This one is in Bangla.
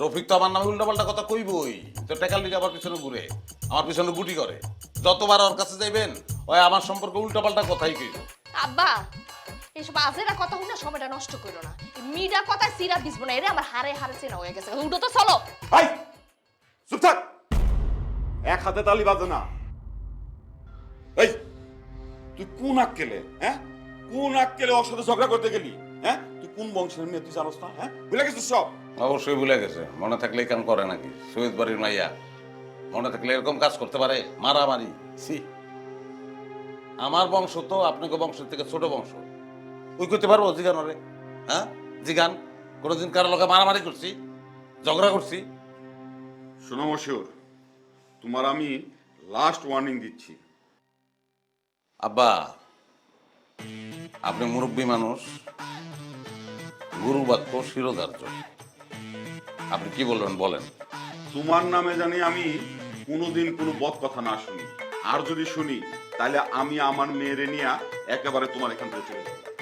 রফিক তো আমার নামে উল্টাপাল্টা কথা কইবই, তো টেকাল লিগে আমার পিছনে ঘুরে, আমার পিছনে গুটি করে। যতবার ওর কাছে যাইবেন ওই আমার সম্পর্কে উল্টাপাল্টা কথাই কইব। আব্বা এইসব আজেরা কথা শুনে সময়টা নষ্ট করো না। মিডা কথা সিরা দিসবো না, এরে আমার হারে হারে চেনা হয়ে গেছে। উঠো তো চলো। এই চুপ থাক, এক হাতে তালি বাজে না। এই তুই কোন আক্কেলে, হ্যাঁ কোন আক্কেলে ওর সাথে ঝগড়া করতে গেলি? হ্যাঁ তুই কোন বংশের মেয়ে তুই জানোস না? হ্যাঁ ভুলে গেছিস সব? অবশ্যই ভুলে গেছে, মনে থাকলে এই কাম করে নাকি? সৈয়দ বাড়ির মাইয়া মনে থাকলে এরকম কাজ করতে পারে? মারামারি সি, আমার বংশ তো আপনাকে বংশের থেকে ছোট বংশ, ওই করতে পারবো? জিগান ওরে, হ্যাঁ জিগান, কোনোদিন কারো লোকে মারামারি করছি, ঝগড়া করছি? শোনো মশিউর, তোমার আমি লাস্ট ওয়ার্নিং দিচ্ছি। আব্বা আপনি মুরব্বী মানুষ, গুরু বাক্য শিরোধার্য, আপনি কি বলবেন বলেন। তোমার নামে জানি আমি কোনোদিন কোনো বদ কথা না শুনি, আর যদি শুনি তাহলে আমি আমার মেয়েরে নিয়ে একেবারে তোমার এখান থেকে চলে যাবো।